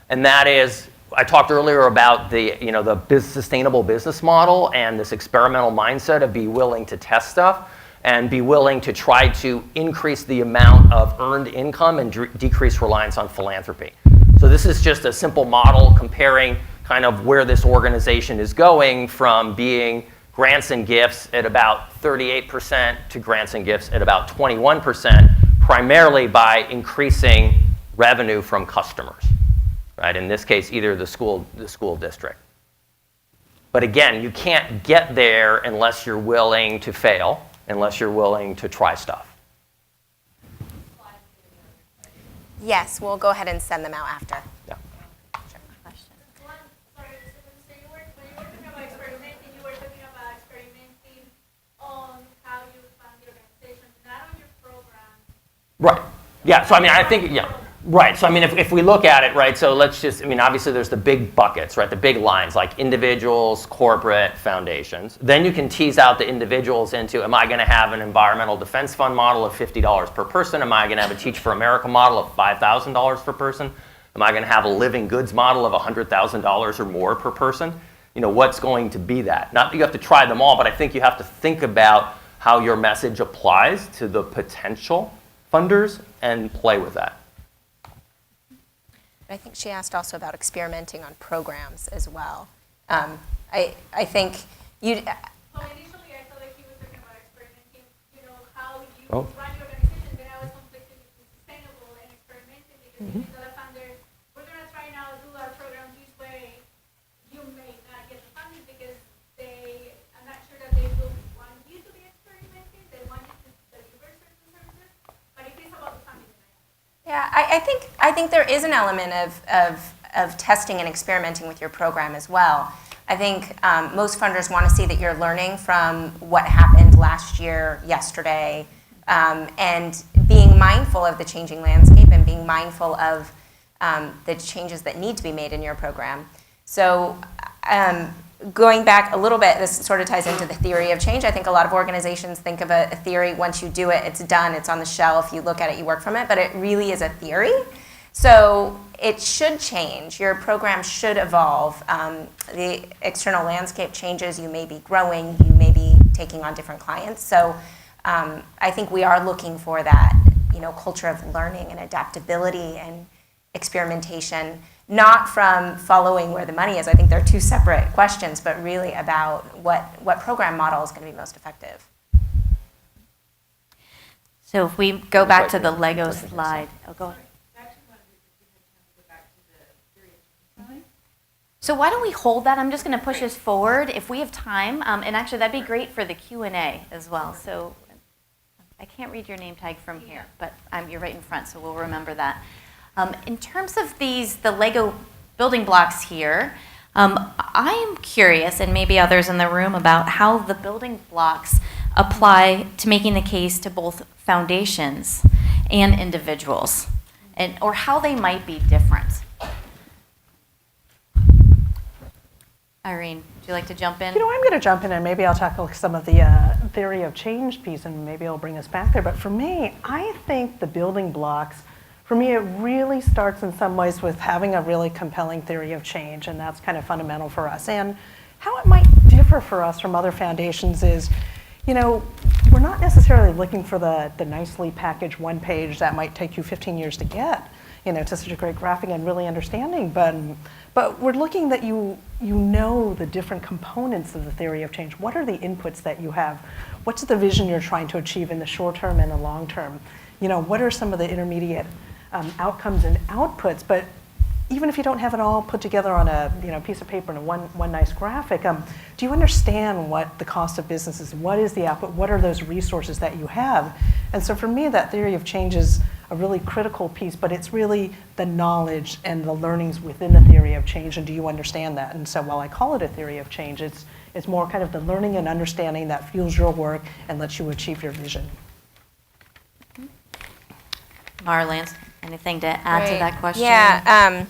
[SPEAKER 5] And that is, I talked earlier about the sustainable business model and this experimental mindset of be willing to test stuff and be willing to try to increase the amount of earned income and decrease reliance on philanthropy. So this is just a simple model comparing kind of where this organization is going from being grants and gifts at about 38% to grants and gifts at about 21%, primarily by increasing revenue from customers, right? In this case, either the school district. But again, you can't get there unless you're willing to fail, unless you're willing to try stuff.
[SPEAKER 4] Yes, we'll go ahead and send them out after.
[SPEAKER 5] Yeah.
[SPEAKER 3] Sorry, so you were talking about experimenting, you were talking about experimenting on how you fund the organization, not on your program.
[SPEAKER 5] Right. Yeah. So I mean, I think Right. So I mean, if we look at it, right. So let's just. I mean, obviously, there's the big buckets, right? The big lines like individuals, corporate, foundations. Then you can tease out the individuals into: am I going to have an environmental defense fund model of $50 per person? Am I going to have a Teach for America model of $5,000 per person? Am I going to have a living goods model of $100,000 or more per person? What's going to be that? Not that you have to try them all, but I think you have to think about how your message applies to the potential funders and play with that.
[SPEAKER 4] I think she asked also about experimenting on programs as well. I think you.
[SPEAKER 3] So initially I thought that he was talking about experimenting, how you
[SPEAKER 5] Oh.
[SPEAKER 3] run your organization, then I was conflicted between sustainable and experimenting because you tell a funder, we're going to try now to do our program this way. You may not get the funding because I'm not sure that they will want you to be experimenting. They want you to deliver certain services. But if it's about the funding,
[SPEAKER 4] Yeah, I think there is an element of testing and experimenting with your program as well. I think most funders want to see that you're learning from what happened last year, yesterday, and being mindful of the changing landscape and being mindful of the changes that need to be made in your program. So going back a little bit, this sort of ties into the theory of change. I think a lot of organizations think of a theory, once you do it, it's done, it's on the shelf, you look at it, you work from it, but it really is a theory. So it should change. Your program should evolve. The external landscape changes. You may be growing. You may be taking on different clients. So I think we are looking for that, culture of learning and adaptability and experimentation, not from following where the money is. I think they're two separate questions, but really about what program model is going to be most effective.
[SPEAKER 2] So if we go back to the Lego slide. Oh, go ahead. So why don't we hold that? I'm just going to push us forward if we have time. And actually, that'd be great for the Q&A as well. So I can't read your name tag from here, but you're right in front, so we'll remember that. In terms of the Lego building blocks here, I am curious, and maybe others in the room, about how the building blocks apply to making the case to both foundations and individuals, or how they might be different. Irene, would you like to jump in?
[SPEAKER 6] I'm going to jump in and maybe I'll tackle some of the theory of change piece and maybe it'll bring us back there. But for me, I think the building blocks, for me, it really starts in some ways with having a really compelling theory of change, and that's kind of fundamental for us. And how it might differ for us from other foundations is, we're not necessarily looking for the nicely packaged one page that might take you 15 years to get, to such a great graphic and really understanding, but we're looking that you know the different components of the theory of change. What are the inputs that you have? What's the vision you're trying to achieve in the short term and the long term? What are some of the intermediate outcomes and outputs? But even if you don't have it all put together on a piece of paper and one nice graphic, do you understand what the cost of business is? What is the output? What are those resources that you have? And so for me, that theory of change is a really critical piece, but it's really the knowledge and the learnings within the theory of change, and do you understand that? And so while I call it a theory of change, it's more kind of the learning and understanding that fuels your work and lets you achieve your vision.
[SPEAKER 2] Marlance, anything to add to that question?
[SPEAKER 4] Yeah,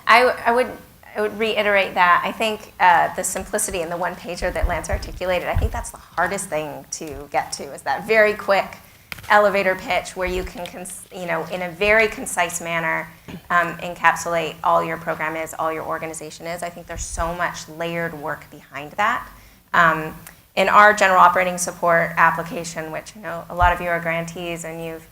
[SPEAKER 4] I would reiterate that. I think the simplicity in the one pager that Lance articulated, I think that's the hardest thing to get to, is that very quick elevator pitch where you can, in a very concise manner, encapsulate all your program is, all your organization is. I think there's so much layered work behind that. In our general operating support application, which I know a lot of you are grantees and you've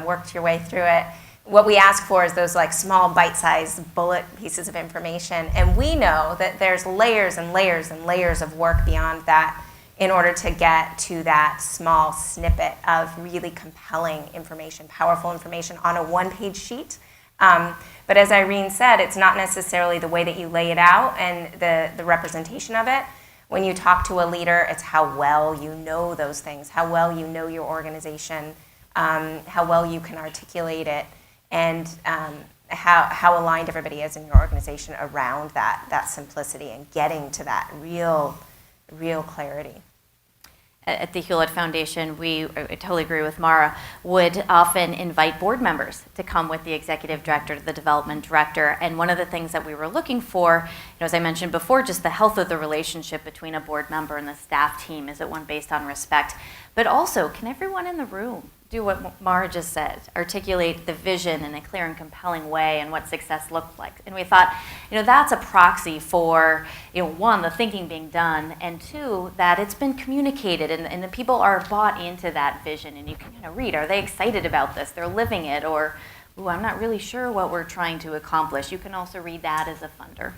[SPEAKER 4] worked your way through it, what we ask for is those small bite-sized bullet pieces of information. And we know that there's layers and layers and layers of work beyond that in order to get to that small snippet of really compelling information, powerful information on a one-page sheet. But as Irene said, it's not necessarily the way that you lay it out and the representation of it. When you talk to a leader, it's how well you know those things, how well you know your organization, how well you can articulate it, and how aligned everybody is in your organization around that simplicity and getting to that real clarity.
[SPEAKER 2] At the Hewlett Foundation, I totally agree with Mara, would often invite board members to come with the executive director, the development director. And one of the things that we were looking for, as I mentioned before, just the health of the relationship between a board member and the staff team. Is it one based on respect? But also, can everyone in the room do what Mara just said, articulate the vision in a clear and compelling way and what success looked like? And we thought, that's a proxy for, one, the thinking being done, and two, that it's been communicated and the people are bought into that vision, and you can read, are they excited about this? They're living it, or, ooh, I'm not really sure what we're trying to accomplish. You can also read that as a funder.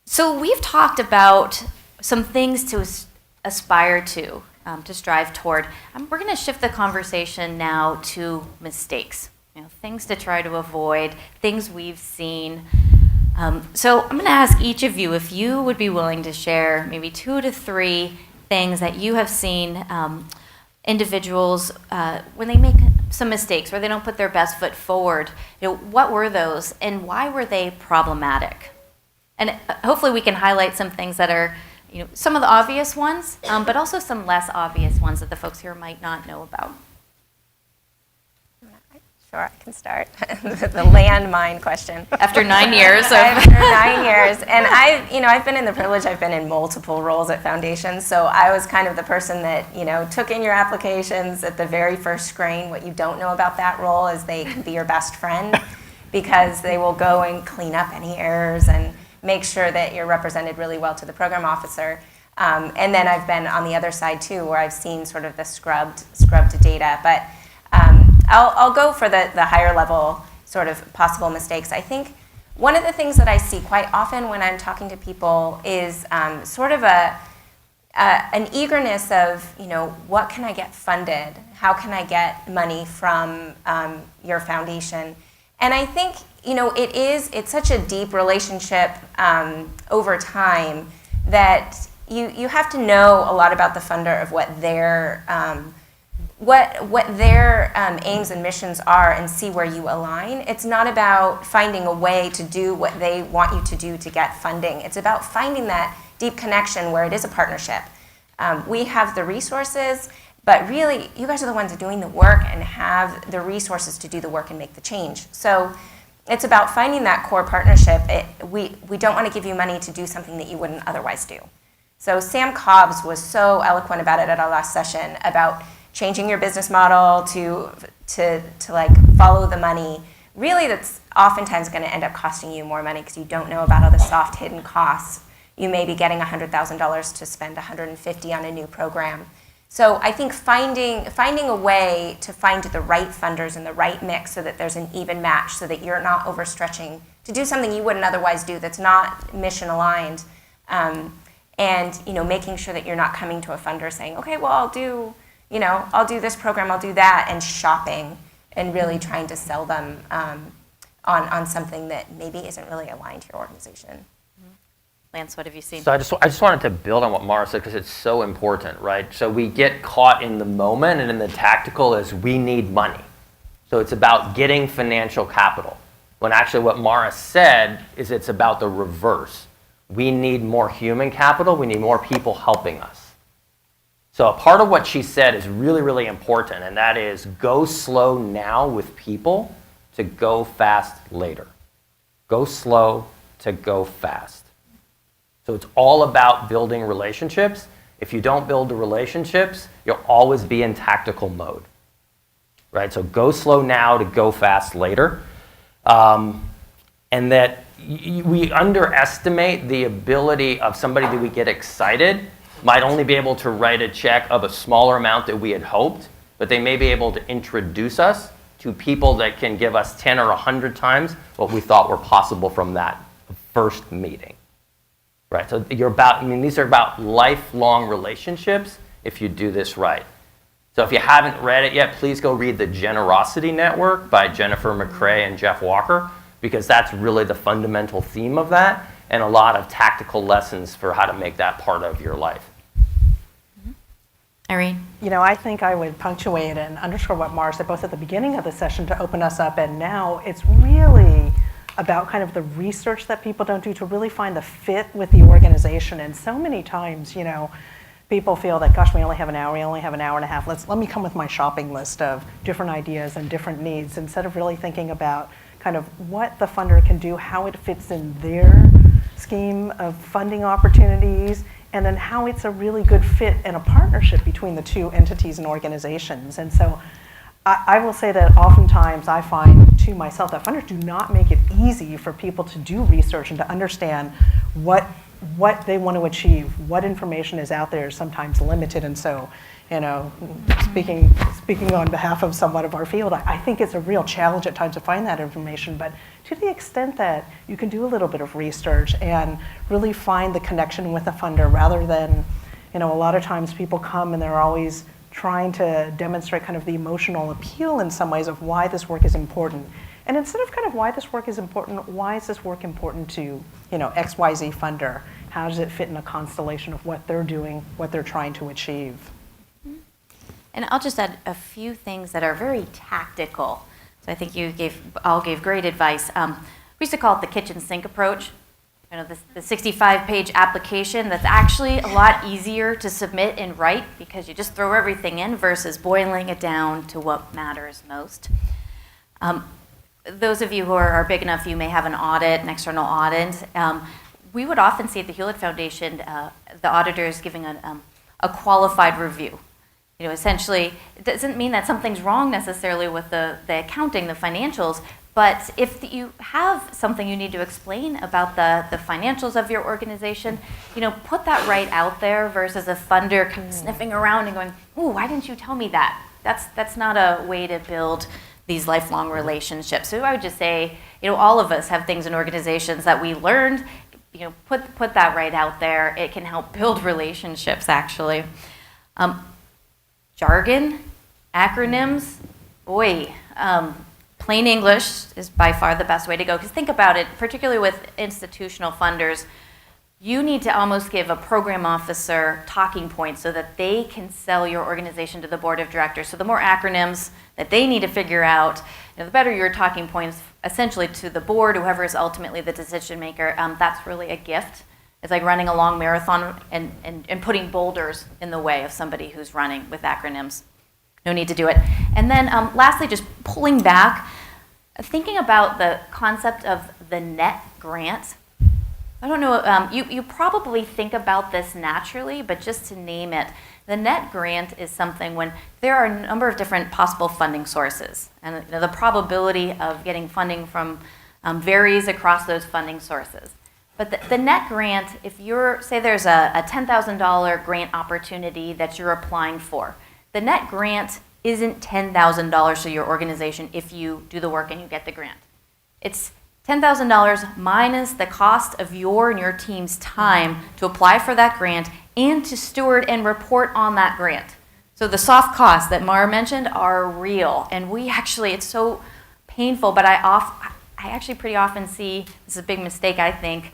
[SPEAKER 2] So we've talked about some things to aspire to strive toward. We're going to shift the conversation now to mistakes, things to try to avoid, things we've seen. So I'm going to ask each of you if you would be willing to share maybe 2 to 3 things that you have seen individuals when they make some mistakes or they don't put their best foot forward. What were those and why were they problematic? And hopefully we can highlight some things that are some of the obvious ones, but also some less obvious ones that the folks here might not know about.
[SPEAKER 4] Sure, I can start. The landmine question.
[SPEAKER 2] After 9 years.
[SPEAKER 4] After 9 years. And I've been in the privilege, I've been in multiple roles at foundations, so I was kind of the person that, took in your applications at the very first screen. What you don't know about that role is they can be your best friend because they will go and clean up any errors and make sure that you're represented really well to the program officer. And then I've been on the other side too, where I've seen sort of the scrubbed data. But I'll go for the higher level sort of possible mistakes. I think one of the things that I see quite often when I'm talking to people is sort of an eagerness of, what can I get funded? How can I get money from your foundation? And I think, it's such a deep relationship over time that you have to know a lot about the funder of what their aims and missions are and see where you align. It's not about finding a way to do what they want you to do to get funding. It's about finding that deep connection where it is a partnership. We have the resources, but really, you guys are the ones who are doing the work and have the resources to do the work and make the change. So it's about finding that core partnership. We don't want to give you money to do something that you wouldn't otherwise do. So Sam Cobbs was so eloquent about it at our last session about changing your business model to follow the money. Really, that's oftentimes going to end up costing you more money because you don't know about all the soft hidden costs you may be getting $100,000 to spend $150 on a new program. So I think finding a way to find the right funders and the right mix so that there's an even match, so that you're not overstretching to do something you wouldn't otherwise do that's not mission aligned, and making sure that you're not coming to a funder saying, okay, well I'll do this program, I'll do that, and shopping and really trying to sell them on something that maybe isn't really aligned to your organization.
[SPEAKER 2] Lance, what have you seen?
[SPEAKER 5] So I just wanted to build on what Mara said because it's so important, right? So we get caught in the moment and in the tactical as we need money. So it's about getting financial capital. When actually what Mara said is it's about the reverse. We need more human capital. We need more people helping us. So a part of what she said is really, really important, and that is go slow now with people to go fast later. Go slow to go fast. So it's all about building relationships. If you don't build the relationships, you'll always be in tactical mode, right? So go slow now to go fast later. And that we underestimate the ability of somebody that we get excited might only be able to write a check of a smaller amount that we had hoped, but they may be able to introduce us to people that can give us 10 or 100 times what we thought were possible from that first meeting. Right, so these are about lifelong relationships if you do this right. So if you haven't read it yet, please go read The Generosity Network by Jennifer McCrae and Jeff Walker, because that's really the fundamental theme of that, and a lot of tactical lessons for how to make that part of your life.
[SPEAKER 2] Irene?
[SPEAKER 6] I think I would punctuate and underscore what Mara said both at the beginning of the session to open us up, and now it's really about kind of the research that people don't do to really find the fit with the organization. And so many times, people feel that, gosh, we only have an hour and a half. Let me come with my shopping list of different ideas and different needs, instead of really thinking about kind of what the funder can do, how it fits in their scheme of funding opportunities, and then how it's a really good fit and a partnership between the two entities and organizations. And so I will say that oftentimes I find to myself that funders do not make it easy for people to do research and to understand what they want to achieve, what information is out there is sometimes limited. And so, speaking on behalf of somewhat of our field, I think it's a real challenge at times to find that information. But to the extent that you can do a little bit of research and really find the connection with a funder, rather than, a lot of times people come and they're always trying to demonstrate kind of the emotional appeal in some ways of why this work is important. And instead of kind of why this work is important, why is this work important to, XYZ funder? How does it fit in a constellation of what they're doing, what they're trying to achieve?
[SPEAKER 2] And I'll just add a few things that are very tactical. So I think all gave great advice. We used to call it the kitchen sink approach. The 65-page application that's actually a lot easier to submit and write because you just throw everything in versus boiling it down to what matters most. Those of you who are big enough, you may have an external audit. We would often see at the Hewlett Foundation the auditors giving a qualified review. Essentially, it doesn't mean that something's wrong necessarily with the accounting, the financials, but if you have something you need to explain about the financials of your organization, put that right out there versus a funder sniffing around and going, "Ooh, why didn't you tell me that?" That's not a way to build these lifelong relationships. So I would just say, all of us have things in organizations that we learned. Put that right out there. It can help build relationships, actually. Jargon, acronyms, plain English is by far the best way to go. Because think about it, particularly with institutional funders, you need to almost give a program officer talking points so that they can sell your organization to the board of directors. So the more acronyms that they need to figure out, the better your talking points essentially to the board, whoever is ultimately the decision maker. That's really a gift. It's like running a long marathon and putting boulders in the way of somebody who's running with acronyms. No need to do it. And then lastly, just pulling back, thinking about the concept of the net grant. I don't know, you probably think about this naturally, but just to name it, the net grant is something when there are a number of different possible funding sources. And the probability of getting funding from varies across those funding sources. But the net grant, if you're, say there's a $10,000 grant opportunity that you're applying for, the net grant isn't $10,000 to your organization if you do the work and you get the grant. It's $10,000 minus the cost of your and your team's time to apply for that grant and to steward and report on that grant. So the soft costs that Mara mentioned are real, and we actually, it's so painful, but I actually pretty often see, this is a big mistake I think,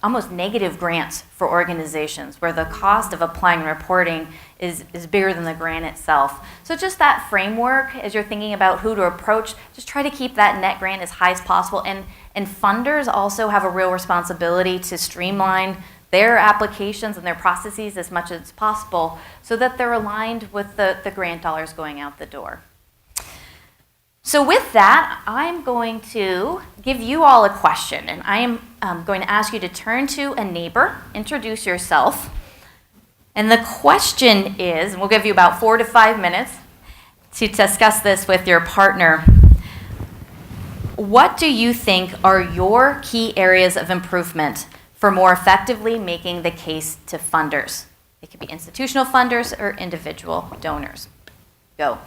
[SPEAKER 2] almost negative grants for organizations where the cost of applying and reporting is bigger than the grant itself. So just that framework, as you're thinking about who to approach, just try to keep that net grant as high as possible. And funders also have a real responsibility to streamline their applications and their processes as much as possible so that they're aligned with the grant dollars going out the door. So with that, I'm going to give you all a question, and I am going to ask you to turn to a neighbor, introduce yourself, and the question is, and we'll give you about 4 to 5 minutes to discuss this with your partner. What do you think are your key areas of improvement for more effectively making the case to funders? It could be institutional funders or individual donors. Go.